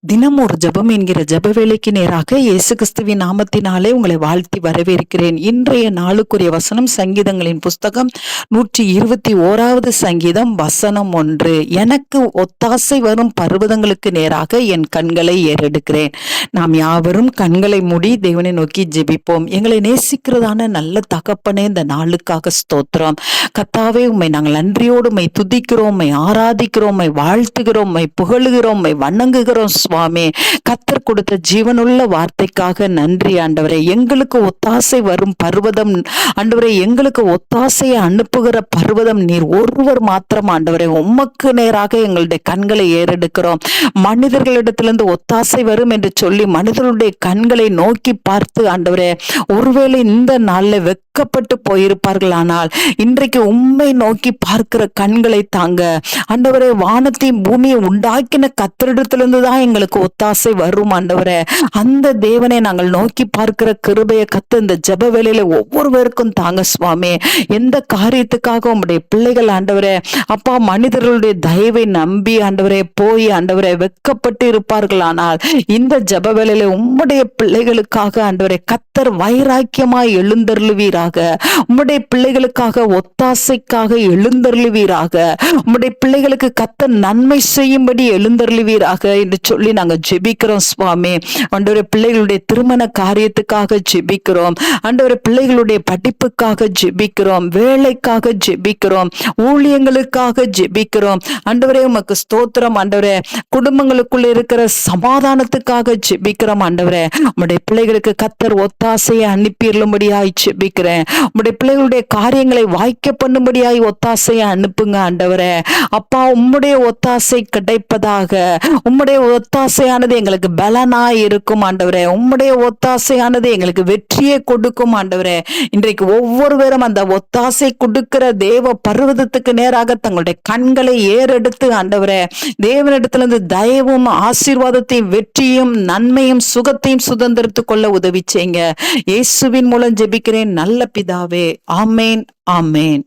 தினம் ஒரு ஜெபம் என்கிற ஜெப வேளைக்கு நேராக இயேசு கிறிஸ்துவின் நாமத்தினாலே உங்களை வாழ்த்தி வரவேற்கிறேன். இன்றைய நாளுக்குரிய வசனம் சங்கீதங்களின் புஸ்தகம் 121வது சங்கீதம் வசனம் 1. எனக்கு ஒத்தாசை வரும் பர்வதங்களுக்கு நேராக என் கண்களை ஏறெடுக்கிறேன். நாம் யாவரும் கண்களை மூடி தேவனை நோக்கி ஜெபிப்போம். எங்களை நேசிக்கிறதான நல்ல தகப்பனே, இந்த நாளுக்காக ஸ்தோத்திரம். கர்த்தாவே, உம்மை நாங்கள் நன்றியோடு உம்மை துதிக்கிறோம், உம்மை ஆராதிக்கிறோம், உம்மை வாழ்த்துகிறோம், உம்மை புகழுகிறோம், உம்மை வணங்குகிறோம் சுவாமி. கர்த்தர் கொடுத்த ஜீவனுள்ள வார்த்தைக்காக நன்றி ஆண்டவரே. எங்களுக்கு ஒத்தாசை வரும் பர்வதம் ஆண்டவரே, எங்களுக்கு ஒத்தாசையை அனுப்புகிற பர்வதம் நீர் ஒருவர் மாத்திரம் ஆண்டவரே. உமக்கு நேராக எங்களுடைய கண்களை ஏறெடுக்கிறோம். மனிதர்களிடத்திலிருந்து ஒத்தாசை வரும் என்று சொல்லி மனிதர்களுடைய கண்களை நோக்கி பார்த்து ஆண்டவரே, ஒருவேளை இந்த நாள்ல வெட்கப்பட்டு போயிருப்பார்கள். ஆனால் இன்றைக்கு உம்மை நோக்கி பார்க்கிற கண்களை தாங்க ஆண்டவரே. வானத்தையும் பூமியை உண்டாக்கின கர்த்தரிடத்திலிருந்து தான் எங்களுக்கு ஒத்தாசை வரும் ஆண்டவரே. அந்த தேவனை நாங்கள் நோக்கி பார்க்கிற கிருபையை கத்த இந்த ஜெப வேளையில ஒவ்வொருவருக்கும் தாங்க சுவாமி. எந்த காரியத்துக்காக உம்முடைய பிள்ளைகள் ஆண்டவரே அப்பா மனிதர்களுடைய தயவை நம்பி ஆண்டவரே போய் ஆண்டவரே வெட்கப்பட்டு இருப்பார்கள். ஆனால் இந்த ஜெப வேளையில உம்முடைய பிள்ளைகளுக்காக ஆண்டவரே கர்த்தர் வைராக்கியமாய் எழுந்தருளுவீராக. உம்முடைய பிள்ளைகளுக்காக ஒத்தாசைக்காக எழுந்தருளுவீராக. உம்முடைய பிள்ளைகளுக்கு கர்த்தர் நன்மை செய்யும்படி எழுந்தருளுவீராக என்று சொல்லி நாங்க ஜெபிக்கிறோம் சுவாமி. ஆண்டவரே, பிள்ளைகளுடைய திருமண காரியத்துக்காக ஜெபிக்கிறோம் ஆண்டவரே. பிள்ளைகளுடைய படிப்புக்காக ஜெபிக்கிறோம், வேலைக்காக ஜெபிக்கிறோம், ஊழியங்களுக்காக ஜெபிக்கிறோம் ஆண்டவரே. உமக்கு ஸ்தோத்திரம் ஆண்டவரே. குடும்பங்களுக்குள்ள இருக்கிற சமாதானத்துக்காக ஜெபிக்கிறோம் ஆண்டவரே. உம்முடைய பிள்ளைகளுக்கு கர்த்தர் ஒத்தாசையை அனுப்பிடும்படியாய் ஜெபிக்கிறேன். உம்முடைய பிள்ளைகளுடைய காரியங்களை வாய்க்க பண்ணும்படியாய் ஒத்தாசையை அனுப்புங்க ஆண்டவரே. அப்பா, உம்முடைய ஒத்தாசை கிடைப்பதாக. உம்முடைய ஒத்தாசையானது எங்களுக்கு பலனாய் இருக்கும் ஆண்டவரே. உம்முடைய ஒத்தாசையானது எங்களுக்கு வெற்றியை கொடுக்கும் ஆண்டவரே. இன்றைக்கு ஒவ்வொருவரும் அந்த ஒத்தாசை கொடுக்கிற தேவ பர்வதத்துக்கு நேராக தங்களுடைய கண்களை ஏறெடுத்து ஆண்டவரே தேவனிடத்திலிருந்து தயவும் ஆசீர்வாதத்தையும் வெற்றியும் நன்மையும் சுகத்தையும் சுதந்திரத்துக் கொள்ள உதவி செய்யுங்க. இயேசுவின் மூலம் ஜெபிக்கிறேன் நல்ல பிதாவே. ஆமேன், ஆமேன்.